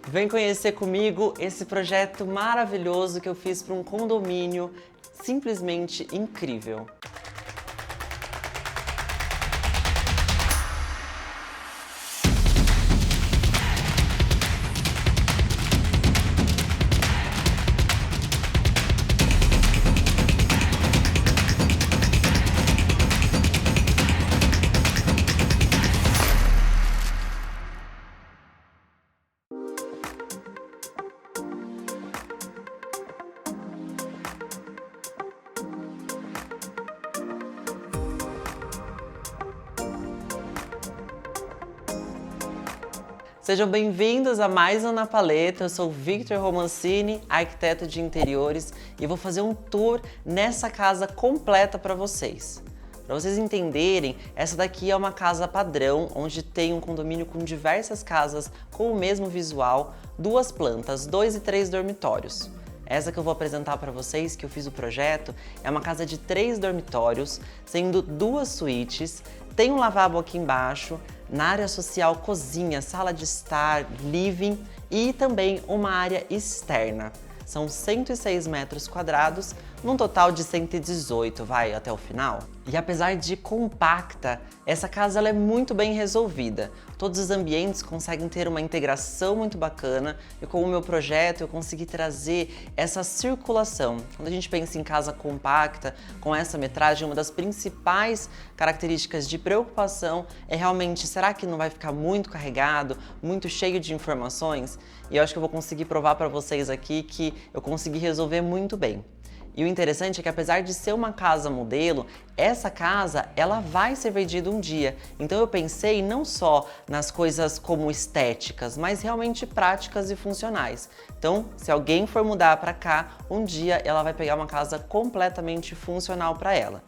Vem conhecer comigo esse projeto maravilhoso que eu fiz para um condomínio simplesmente incrível. Sejam bem-vindos a mais um Na Paleta. Eu sou o Victor Romancini, arquiteto de interiores, e vou fazer um tour nessa casa completa para vocês. Para vocês entenderem, essa daqui é uma casa padrão, onde tem um condomínio com diversas casas com o mesmo visual, 2 plantas, 2 e 3 dormitórios. Essa que eu vou apresentar para vocês, que eu fiz o projeto, é uma casa de 3 dormitórios, sendo 2 suítes, tem um lavabo aqui embaixo, na área social, cozinha, sala de estar, living e também uma área externa. São 106 metros quadrados, num total de 118, vai até o final. E apesar de compacta, essa casa ela é muito bem resolvida. Todos os ambientes conseguem ter uma integração muito bacana e com o meu projeto eu consegui trazer essa circulação. Quando a gente pensa em casa compacta, com essa metragem, uma das principais características de preocupação é realmente, será que não vai ficar muito carregado, muito cheio de informações? E eu acho que eu vou conseguir provar para vocês aqui que eu consegui resolver muito bem. E o interessante é que apesar de ser uma casa modelo, essa casa ela vai ser vendida um dia. Então eu pensei não só nas coisas como estéticas, mas realmente práticas e funcionais. Então, se alguém for mudar para cá, um dia ela vai pegar uma casa completamente funcional para ela.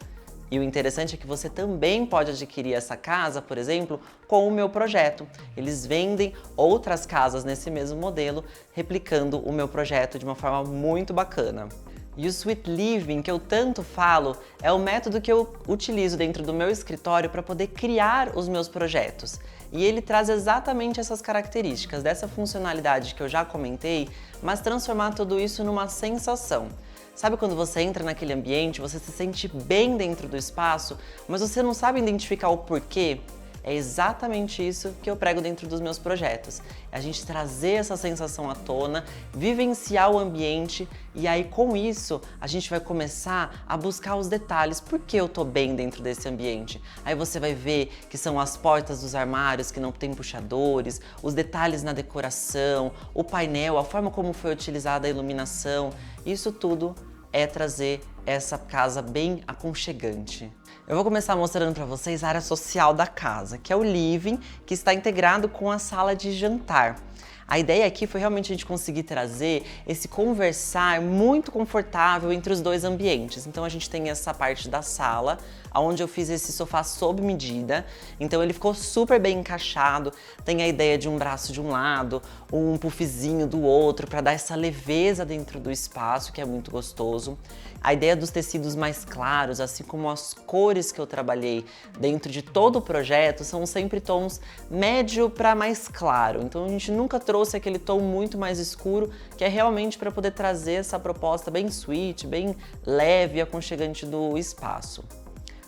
E o interessante é que você também pode adquirir essa casa, por exemplo, com o meu projeto. Eles vendem outras casas nesse mesmo modelo, replicando o meu projeto de uma forma muito bacana. E o Sweet Living, que eu tanto falo, é o método que eu utilizo dentro do meu escritório para poder criar os meus projetos. E ele traz exatamente essas características, dessa funcionalidade que eu já comentei, mas transformar tudo isso numa sensação. Sabe quando você entra naquele ambiente, você se sente bem dentro do espaço, mas você não sabe identificar o porquê? É exatamente isso que eu prego dentro dos meus projetos. É a gente trazer essa sensação à tona, vivenciar o ambiente e aí com isso a gente vai começar a buscar os detalhes. Por que eu tô bem dentro desse ambiente? Aí você vai ver que são as portas dos armários que não tem puxadores, os detalhes na decoração, o painel, a forma como foi utilizada a iluminação. Isso tudo é trazer essa casa bem aconchegante. Eu vou começar mostrando para vocês a área social da casa, que é o living, que está integrado com a sala de jantar. A ideia aqui foi realmente a gente conseguir trazer esse conversar muito confortável entre os dois ambientes. Então a gente tem essa parte da sala, onde eu fiz esse sofá sob medida. Então ele ficou super bem encaixado, tem a ideia de um braço de um lado, um puffzinho do outro, para dar essa leveza dentro do espaço, que é muito gostoso. A ideia dos tecidos mais claros, assim como as cores que eu trabalhei dentro de todo o projeto, são sempre tons médio para mais claro. Então a gente nunca trouxe aquele tom muito mais escuro, que é realmente para poder trazer essa proposta bem sweet, bem leve e aconchegante do espaço.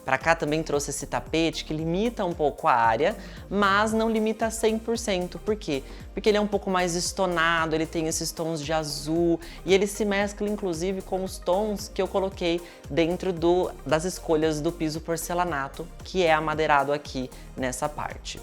Para cá também trouxe esse tapete que limita um pouco a área, mas não limita 100%. Por quê? Porque ele é um pouco mais estonado, ele tem esses tons de azul e ele se mescla inclusive com os tons que eu coloquei dentro das escolhas do piso porcelanato, que é amadeirado aqui nessa parte.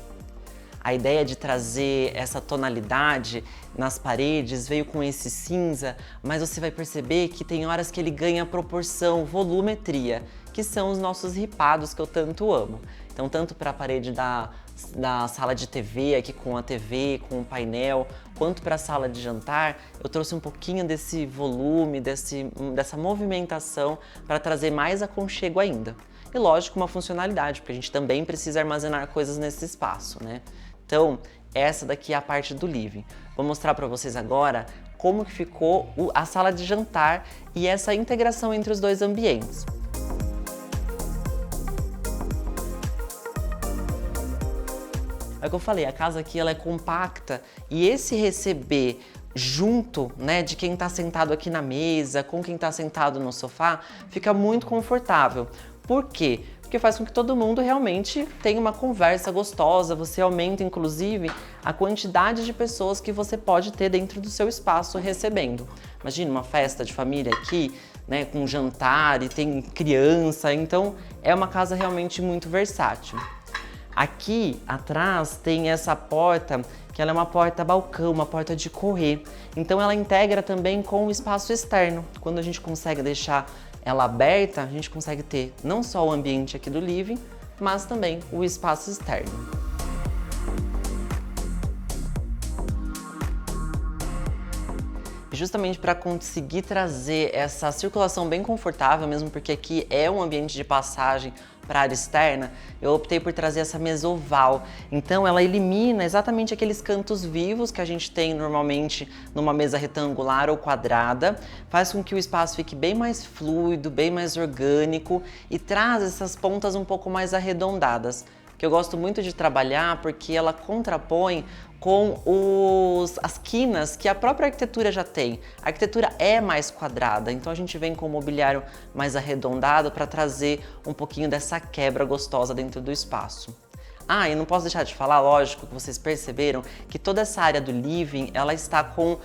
A ideia de trazer essa tonalidade nas paredes veio com esse cinza, mas você vai perceber que tem horas que ele ganha proporção, volumetria, que são os nossos ripados que eu tanto amo. Então, tanto para a parede da sala de TV, aqui com a TV, com o painel, quanto para a sala de jantar, eu trouxe um pouquinho desse volume, dessa movimentação para trazer mais aconchego ainda. E lógico, uma funcionalidade, porque a gente também precisa armazenar coisas nesse espaço, né? Então, essa daqui é a parte do living. Vou mostrar para vocês agora como que ficou a sala de jantar e essa integração entre os dois ambientes. É o que eu falei, a casa aqui ela é compacta e esse receber junto, né, de quem tá sentado aqui na mesa, com quem tá sentado no sofá, fica muito confortável. Por quê? Porque faz com que todo mundo realmente tenha uma conversa gostosa, você aumenta inclusive a quantidade de pessoas que você pode ter dentro do seu espaço recebendo. Imagina uma festa de família aqui, né, com jantar e tem criança, então é uma casa realmente muito versátil. Aqui atrás tem essa porta, que ela é uma porta balcão, uma porta de correr. Então ela integra também com o espaço externo. Quando a gente consegue deixar ela aberta, a gente consegue ter não só o ambiente aqui do living, mas também o espaço externo. Justamente para conseguir trazer essa circulação bem confortável, mesmo porque aqui é um ambiente de passagem para a área externa, eu optei por trazer essa mesa oval. Então ela elimina exatamente aqueles cantos vivos que a gente tem normalmente numa mesa retangular ou quadrada, faz com que o espaço fique bem mais fluido, bem mais orgânico e traz essas pontas um pouco mais arredondadas, que eu gosto muito de trabalhar porque ela contrapõe com as quinas que a própria arquitetura já tem. A arquitetura é mais quadrada, então a gente vem com o mobiliário mais arredondado para trazer um pouquinho dessa quebra gostosa dentro do espaço. Ah, e não posso deixar de falar, lógico, que vocês perceberam que toda essa área do living, ela está com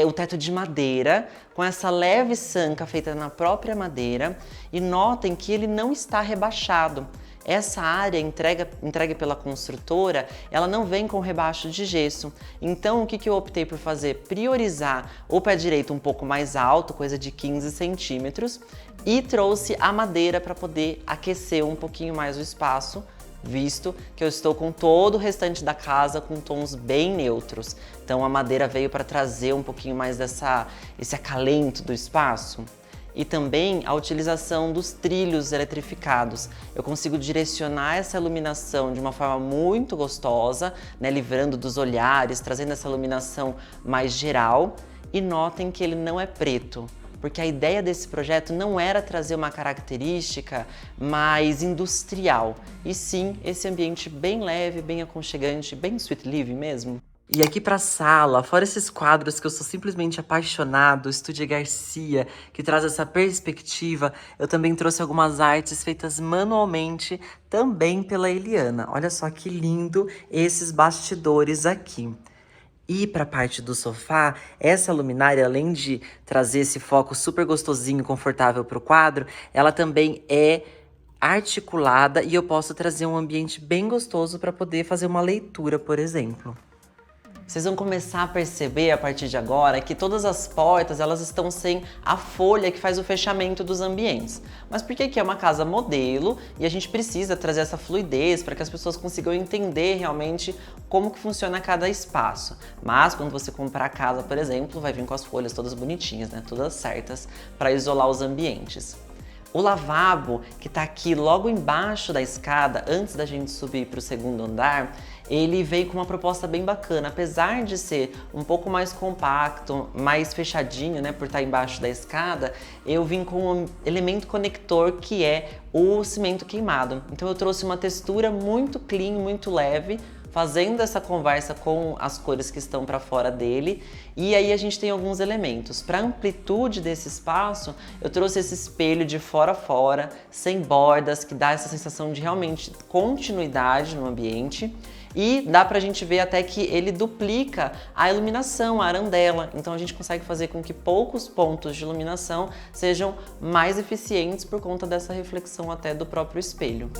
o teto de madeira, com essa leve sanca feita na própria madeira, e notem que ele não está rebaixado. Essa área entregue pela construtora, ela não vem com rebaixo de gesso. Então, o que eu optei por fazer? Priorizar o pé direito um pouco mais alto, coisa de 15 centímetros, e trouxe a madeira para poder aquecer um pouquinho mais o espaço, visto que eu estou com todo o restante da casa com tons bem neutros. Então, a madeira veio para trazer um pouquinho mais esse acalento do espaço. E também a utilização dos trilhos eletrificados. Eu consigo direcionar essa iluminação de uma forma muito gostosa, né, livrando dos olhares, trazendo essa iluminação mais geral. E notem que ele não é preto, porque a ideia desse projeto não era trazer uma característica mais industrial, e sim esse ambiente bem leve, bem aconchegante, bem sweet living mesmo. E aqui pra sala, fora esses quadros que eu sou simplesmente apaixonado, o Estúdio Garcia, que traz essa perspectiva, eu também trouxe algumas artes feitas manualmente, também pela Eliana. Olha só que lindo esses bastidores aqui. E para a parte do sofá, essa luminária, além de trazer esse foco super gostosinho, confortável para o quadro, ela também é articulada e eu posso trazer um ambiente bem gostoso para poder fazer uma leitura, por exemplo. Vocês vão começar a perceber a partir de agora que todas as portas elas estão sem a folha que faz o fechamento dos ambientes. Mas por que é uma casa modelo e a gente precisa trazer essa fluidez para que as pessoas consigam entender realmente como que funciona cada espaço. Mas quando você comprar a casa, por exemplo, vai vir com as folhas todas bonitinhas, né? Todas certas para isolar os ambientes. O lavabo, que está aqui logo embaixo da escada, antes da gente subir para o segundo andar, ele veio com uma proposta bem bacana. Apesar de ser um pouco mais compacto, mais fechadinho, né, por estar embaixo da escada, eu vim com um elemento conector que é o cimento queimado. Então eu trouxe uma textura muito clean, muito leve, fazendo essa conversa com as cores que estão para fora dele. E aí a gente tem alguns elementos. Para amplitude desse espaço, eu trouxe esse espelho de fora a fora, sem bordas, que dá essa sensação de realmente continuidade no ambiente. E dá pra gente ver até que ele duplica a iluminação, a arandela. Então a gente consegue fazer com que poucos pontos de iluminação sejam mais eficientes por conta dessa reflexão até do próprio espelho.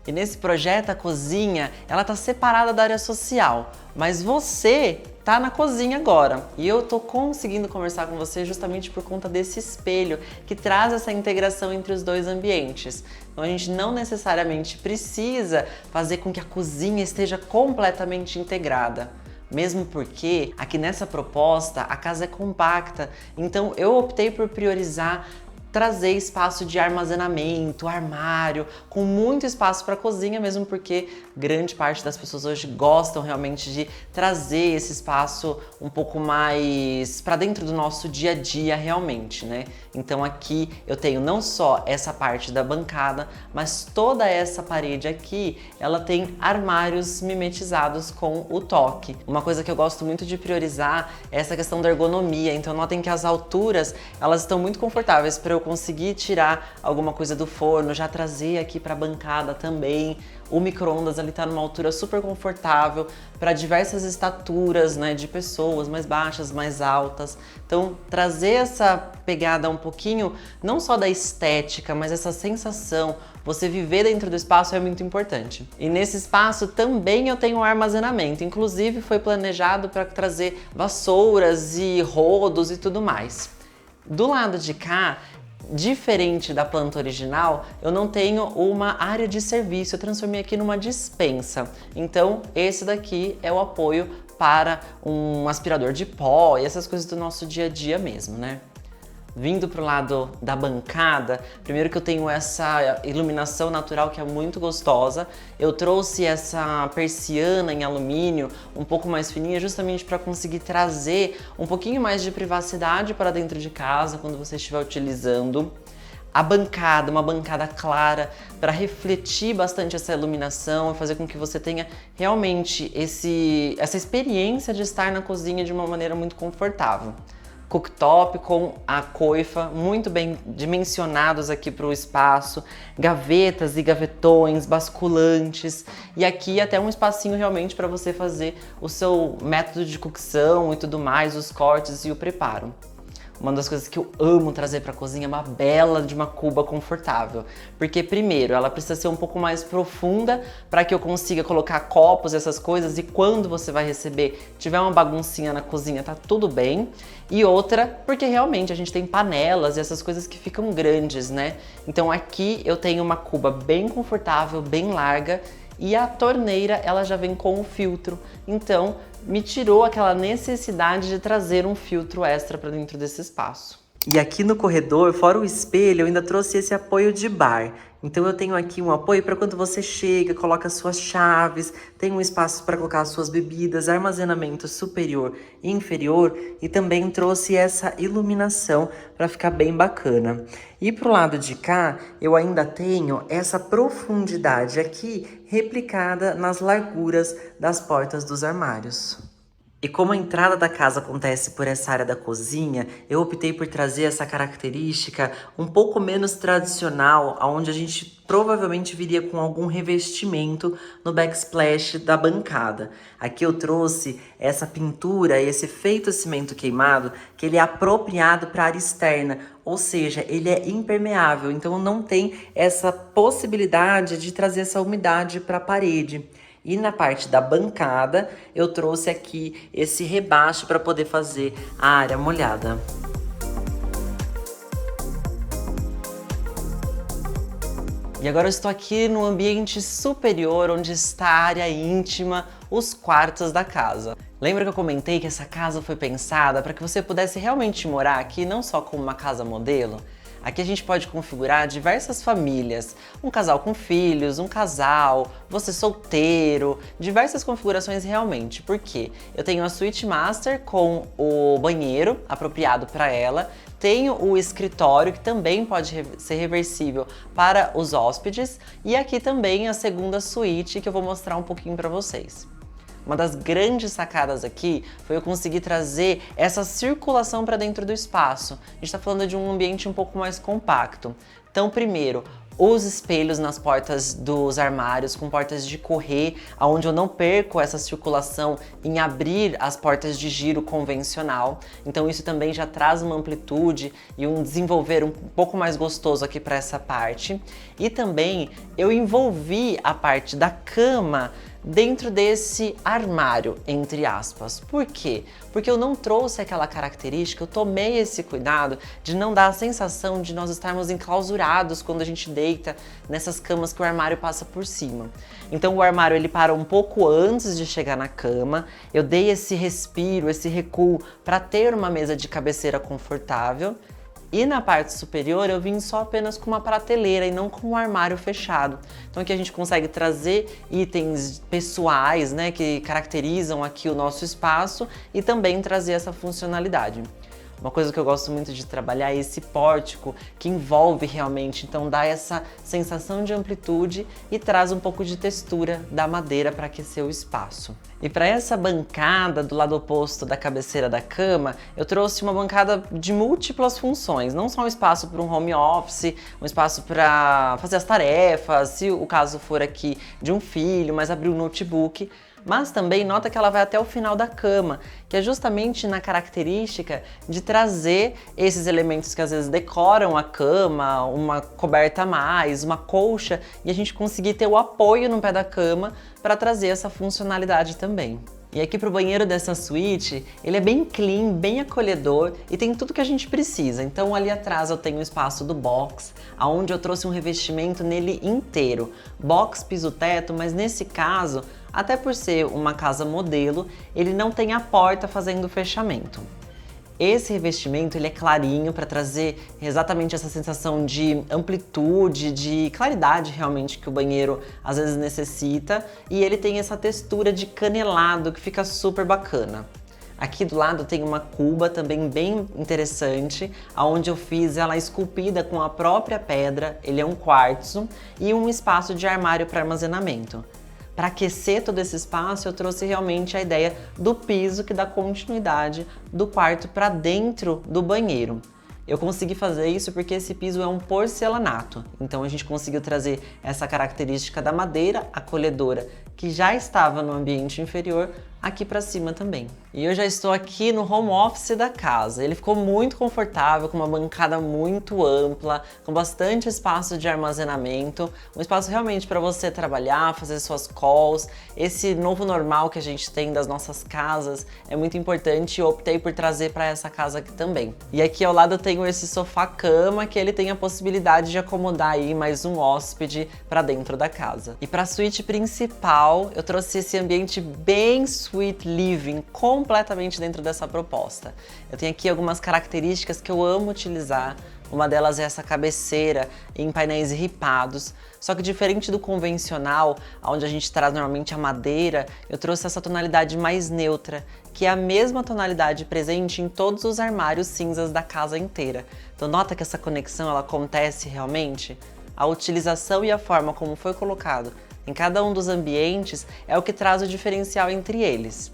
E nesse projeto a cozinha, ela tá separada da área social, mas você tá na cozinha agora. E eu tô conseguindo conversar com você justamente por conta desse espelho que traz essa integração entre os dois ambientes. Então a gente não necessariamente precisa fazer com que a cozinha esteja completamente integrada. Mesmo porque aqui nessa proposta a casa é compacta, então eu optei por priorizar trazer espaço de armazenamento, armário, com muito espaço para a cozinha, mesmo porque grande parte das pessoas hoje gostam realmente de trazer esse espaço um pouco mais para dentro do nosso dia a dia realmente, né? Então aqui eu tenho não só essa parte da bancada, mas toda essa parede aqui, ela tem armários mimetizados com o toque. Uma coisa que eu gosto muito de priorizar é essa questão da ergonomia, então notem que as alturas, elas estão muito confortáveis para eu conseguir tirar alguma coisa do forno, já trazer aqui para a bancada também. O micro-ondas ali tá numa altura super confortável para diversas estaturas, né, de pessoas mais baixas, mais altas. Então, trazer essa pegada um pouquinho, não só da estética, mas essa sensação, você viver dentro do espaço é muito importante. E nesse espaço também eu tenho um armazenamento, inclusive foi planejado para trazer vassouras e rodos e tudo mais. Do lado de cá, diferente da planta original, eu não tenho uma área de serviço, eu transformei aqui numa despensa. Então, esse daqui é o apoio para um aspirador de pó e essas coisas do nosso dia a dia mesmo, né? Vindo pro lado da bancada, primeiro que eu tenho essa iluminação natural que é muito gostosa. Eu trouxe essa persiana em alumínio um pouco mais fininha justamente para conseguir trazer um pouquinho mais de privacidade para dentro de casa quando você estiver utilizando. A bancada, uma bancada clara para refletir bastante essa iluminação e fazer com que você tenha realmente essa experiência de estar na cozinha de uma maneira muito confortável. Cooktop com a coifa, muito bem dimensionados aqui para o espaço, gavetas e gavetões, basculantes, e aqui até um espacinho realmente para você fazer o seu método de cocção e tudo mais, os cortes e o preparo. Uma das coisas que eu amo trazer para a cozinha é uma bela de uma cuba confortável, porque primeiro ela precisa ser um pouco mais profunda para que eu consiga colocar copos e essas coisas e quando você vai receber tiver uma baguncinha na cozinha tá tudo bem. E outra, porque realmente a gente tem panelas e essas coisas que ficam grandes, né? Então aqui eu tenho uma cuba bem confortável, bem larga. E a torneira, ela já vem com o filtro, então me tirou aquela necessidade de trazer um filtro extra para dentro desse espaço. E aqui no corredor, fora o espelho, eu ainda trouxe esse apoio de bar. Então eu tenho aqui um apoio para quando você chega, coloca suas chaves, tem um espaço para colocar as suas bebidas, armazenamento superior e inferior, e também trouxe essa iluminação para ficar bem bacana. E pro lado de cá, eu ainda tenho essa profundidade aqui replicada nas larguras das portas dos armários. E como a entrada da casa acontece por essa área da cozinha, eu optei por trazer essa característica um pouco menos tradicional, onde a gente provavelmente viria com algum revestimento no backsplash da bancada. Aqui eu trouxe essa pintura e esse efeito cimento queimado, que ele é apropriado para a área externa, ou seja, ele é impermeável, então não tem essa possibilidade de trazer essa umidade para a parede. E na parte da bancada, eu trouxe aqui esse rebaixo para poder fazer a área molhada. E agora eu estou aqui no ambiente superior, onde está a área íntima, os quartos da casa. Lembra que eu comentei que essa casa foi pensada para que você pudesse realmente morar aqui, não só como uma casa modelo? Aqui a gente pode configurar diversas famílias, um casal com filhos, um casal, você solteiro, diversas configurações realmente. Por quê? Eu tenho a suíte master com o banheiro apropriado para ela, tenho o escritório que também pode ser reversível para os hóspedes e aqui também a segunda suíte que eu vou mostrar um pouquinho para vocês. Uma das grandes sacadas aqui foi eu conseguir trazer essa circulação para dentro do espaço. A gente está falando de um ambiente um pouco mais compacto. Então, primeiro, os espelhos nas portas dos armários, com portas de correr, onde eu não perco essa circulação em abrir as portas de giro convencional. Então isso também já traz uma amplitude e um desenvolver um pouco mais gostoso aqui para essa parte. E também eu envolvi a parte da cama dentro desse armário, entre aspas. Por quê? Porque eu não trouxe aquela característica, eu tomei esse cuidado de não dar a sensação de nós estarmos enclausurados quando a gente deita nessas camas que o armário passa por cima. Então o armário ele para um pouco antes de chegar na cama, eu dei esse respiro, esse recuo para ter uma mesa de cabeceira confortável. E na parte superior eu vim só apenas com uma prateleira e não com um armário fechado. Então aqui a gente consegue trazer itens pessoais, né, que caracterizam aqui o nosso espaço e também trazer essa funcionalidade. Uma coisa que eu gosto muito de trabalhar é esse pórtico que envolve realmente, então dá essa sensação de amplitude e traz um pouco de textura da madeira para aquecer o espaço. E para essa bancada do lado oposto da cabeceira da cama, eu trouxe uma bancada de múltiplas funções, não só um espaço para um home office, um espaço para fazer as tarefas, se o caso for aqui de um filho, mas abrir um notebook. Mas também nota que ela vai até o final da cama, que é justamente na característica de trazer esses elementos que às vezes decoram a cama, uma coberta a mais, uma colcha, e a gente conseguir ter o apoio no pé da cama para trazer essa funcionalidade também. E aqui pro banheiro dessa suíte, ele é bem clean, bem acolhedor e tem tudo que a gente precisa. Então ali atrás eu tenho o espaço do box, onde eu trouxe um revestimento nele inteiro. Box piso-teto, mas nesse caso, até por ser uma casa modelo, ele não tem a porta fazendo o fechamento. Esse revestimento ele é clarinho para trazer exatamente essa sensação de amplitude, de claridade realmente que o banheiro às vezes necessita, e ele tem essa textura de canelado que fica super bacana. Aqui do lado tem uma cuba também bem interessante, onde eu fiz ela esculpida com a própria pedra, ele é um quartzo, e um espaço de armário para armazenamento. Para aquecer todo esse espaço, eu trouxe realmente a ideia do piso que dá continuidade do quarto para dentro do banheiro. Eu consegui fazer isso porque esse piso é um porcelanato, então a gente conseguiu trazer essa característica da madeira acolhedora que já estava no ambiente inferior aqui para cima também. E eu já estou aqui no home office da casa. Ele ficou muito confortável, com uma bancada muito ampla, com bastante espaço de armazenamento, um espaço realmente para você trabalhar, fazer suas calls. Esse novo normal que a gente tem das nossas casas é muito importante e eu optei por trazer para essa casa aqui também. E aqui ao lado eu tenho esse sofá-cama que ele tem a possibilidade de acomodar aí mais um hóspede para dentro da casa. E para a suíte principal, eu trouxe esse ambiente bem sweet living, completamente dentro dessa proposta. Eu tenho aqui algumas características que eu amo utilizar. Uma delas é essa cabeceira em painéis ripados. Só que diferente do convencional, onde a gente traz normalmente a madeira, eu trouxe essa tonalidade mais neutra, que é a mesma tonalidade presente em todos os armários cinzas da casa inteira. Então nota que essa conexão ela acontece realmente? A utilização e a forma como foi colocado em cada um dos ambientes é o que traz o diferencial entre eles.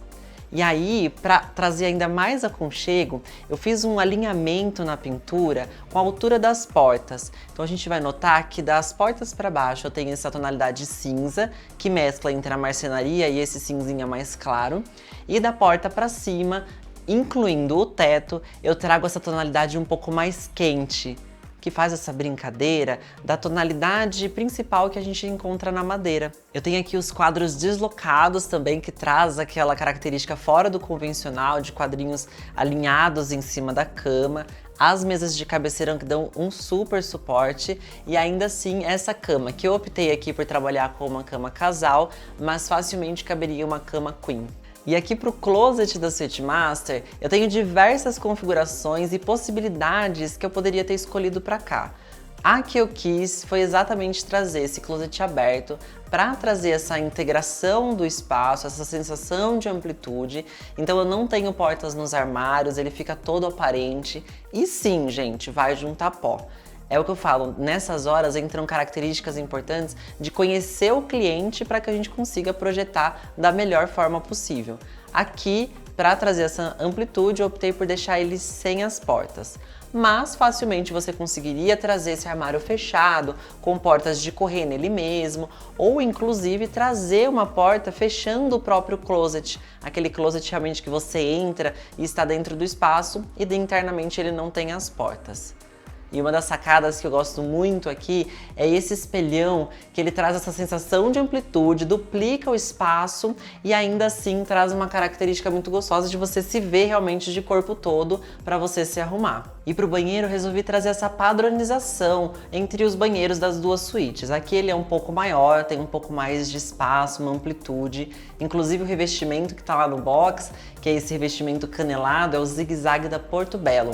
E aí, para trazer ainda mais aconchego, eu fiz um alinhamento na pintura com a altura das portas. Então a gente vai notar que das portas para baixo eu tenho essa tonalidade cinza, que mescla entre a marcenaria e esse cinzinha mais claro. E da porta para cima, incluindo o teto, eu trago essa tonalidade um pouco mais quente, que faz essa brincadeira da tonalidade principal que a gente encontra na madeira. Eu tenho aqui os quadros deslocados também, que traz aquela característica fora do convencional, de quadrinhos alinhados em cima da cama, as mesas de cabeceira que dão um super suporte e ainda assim essa cama, que eu optei aqui por trabalhar com uma cama casal, mas facilmente caberia uma cama queen. E aqui para o closet da Suite Master, eu tenho diversas configurações e possibilidades que eu poderia ter escolhido para cá. A que eu quis foi exatamente trazer esse closet aberto para trazer essa integração do espaço, essa sensação de amplitude. Então eu não tenho portas nos armários, ele fica todo aparente. E sim, gente, vai juntar pó. É o que eu falo, nessas horas entram características importantes de conhecer o cliente para que a gente consiga projetar da melhor forma possível. Aqui, para trazer essa amplitude, eu optei por deixar ele sem as portas. Mas facilmente você conseguiria trazer esse armário fechado, com portas de correr nele mesmo, ou inclusive trazer uma porta fechando o próprio closet, aquele closet realmente que você entra e está dentro do espaço e internamente ele não tem as portas. E uma das sacadas que eu gosto muito aqui é esse espelhão, que ele traz essa sensação de amplitude, duplica o espaço e ainda assim traz uma característica muito gostosa de você se ver realmente de corpo todo para você se arrumar. E para o banheiro eu resolvi trazer essa padronização entre os banheiros das duas suítes. Aqui ele é um pouco maior, tem um pouco mais de espaço, uma amplitude. Inclusive o revestimento que está lá no box, que é esse revestimento canelado, é o zigue-zague da Portobello.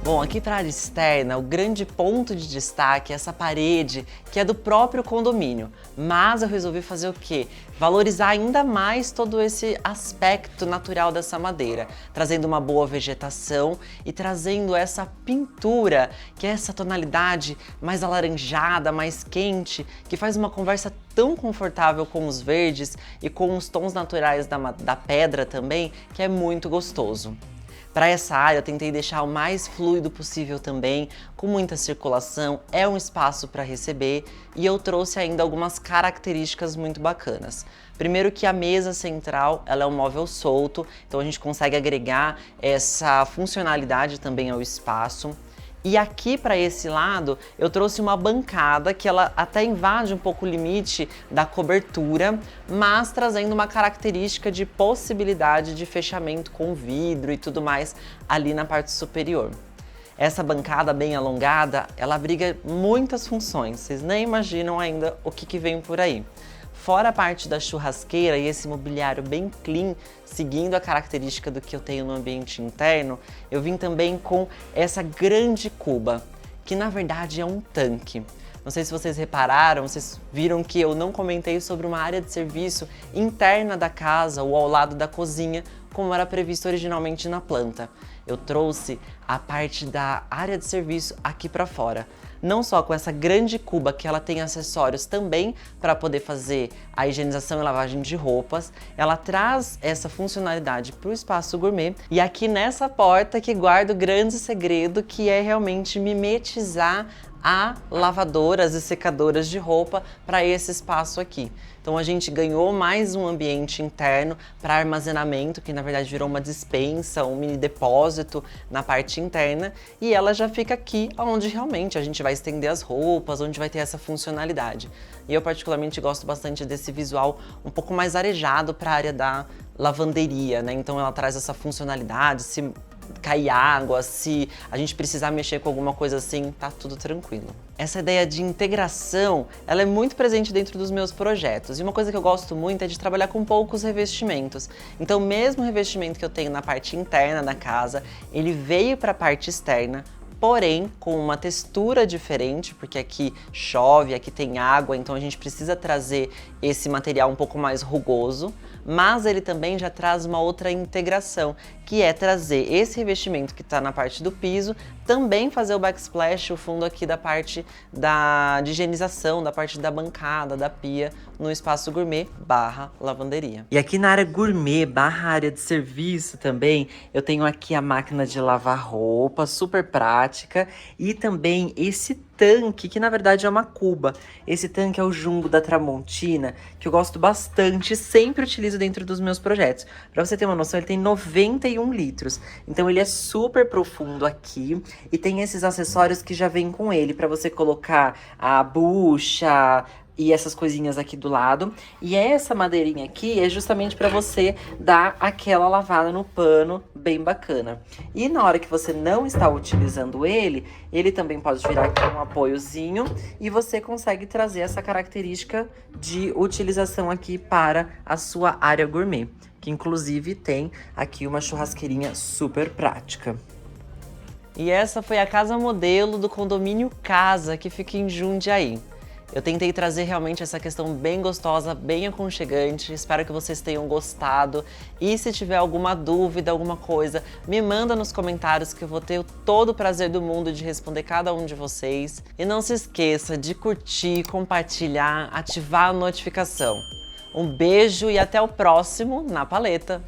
Bom, aqui para a área externa, o grande ponto de destaque é essa parede que é do próprio condomínio. Mas eu resolvi fazer o quê? Valorizar ainda mais todo esse aspecto natural dessa madeira, trazendo uma boa vegetação e trazendo essa pintura, que é essa tonalidade mais alaranjada, mais quente, que faz uma conversa tão confortável com os verdes e com os tons naturais da pedra também, que é muito gostoso. Para essa área eu tentei deixar o mais fluido possível também, com muita circulação, é um espaço para receber e eu trouxe ainda algumas características muito bacanas. Primeiro que a mesa central, ela é um móvel solto, então a gente consegue agregar essa funcionalidade também ao espaço. E aqui para esse lado eu trouxe uma bancada que ela até invade um pouco o limite da cobertura, mas trazendo uma característica de possibilidade de fechamento com vidro e tudo mais ali na parte superior. Essa bancada bem alongada, ela abriga muitas funções, vocês nem imaginam ainda o que vem por aí. Fora a parte da churrasqueira e esse mobiliário bem clean, seguindo a característica do que eu tenho no ambiente interno, eu vim também com essa grande cuba, que na verdade é um tanque. Não sei se vocês repararam, vocês viram que eu não comentei sobre uma área de serviço interna da casa ou ao lado da cozinha, como era previsto originalmente na planta. Eu trouxe a parte da área de serviço aqui para fora. Não só com essa grande cuba que ela tem acessórios também para poder fazer a higienização e lavagem de roupas, ela traz essa funcionalidade para o espaço gourmet. E aqui nessa porta que guarda o grande segredo, que é realmente mimetizar a lavadoras e secadoras de roupa para esse espaço aqui. Então a gente ganhou mais um ambiente interno para armazenamento, que na verdade virou uma despensa, um mini depósito na parte interna, e ela já fica aqui onde realmente a gente vai estender as roupas, onde vai ter essa funcionalidade. E eu particularmente gosto bastante desse visual um pouco mais arejado para a área da lavanderia, né? Então ela traz essa funcionalidade, se cair água, se a gente precisar mexer com alguma coisa assim, tá tudo tranquilo. Essa ideia de integração, ela é muito presente dentro dos meus projetos. E uma coisa que eu gosto muito é de trabalhar com poucos revestimentos. Então, mesmo o revestimento que eu tenho na parte interna da casa, ele veio para a parte externa, porém com uma textura diferente, porque aqui chove, aqui tem água, então a gente precisa trazer esse material um pouco mais rugoso, mas ele também já traz uma outra integração, que é trazer esse revestimento que está na parte do piso, também fazer o backsplash, o fundo aqui da parte de higienização, da parte da bancada, da pia, no espaço gourmet / lavanderia. E aqui na área gourmet / área de serviço também, eu tenho aqui a máquina de lavar roupa, super prática, e também esse tanque, que na verdade é uma cuba. Esse tanque é o Jumbo da Tramontina, que eu gosto bastante e sempre utilizo dentro dos meus projetos. Para você ter uma noção, ele tem 91 litros, então ele é super profundo aqui e tem esses acessórios que já vêm com ele, para você colocar a bucha e essas coisinhas aqui do lado. E essa madeirinha aqui é justamente para você dar aquela lavada no pano bem bacana. E na hora que você não está utilizando ele, ele também pode virar aqui um apoiozinho e você consegue trazer essa característica de utilização aqui para a sua área gourmet, que inclusive tem aqui uma churrasqueirinha super prática. E essa foi a casa modelo do condomínio Casa, que fica em Jundiaí. Eu tentei trazer realmente essa questão bem gostosa, bem aconchegante, espero que vocês tenham gostado. E se tiver alguma dúvida, alguma coisa, me manda nos comentários que eu vou ter todo o prazer do mundo de responder cada um de vocês. E não se esqueça de curtir, compartilhar, ativar a notificação. Um beijo e até o próximo Na Paleta!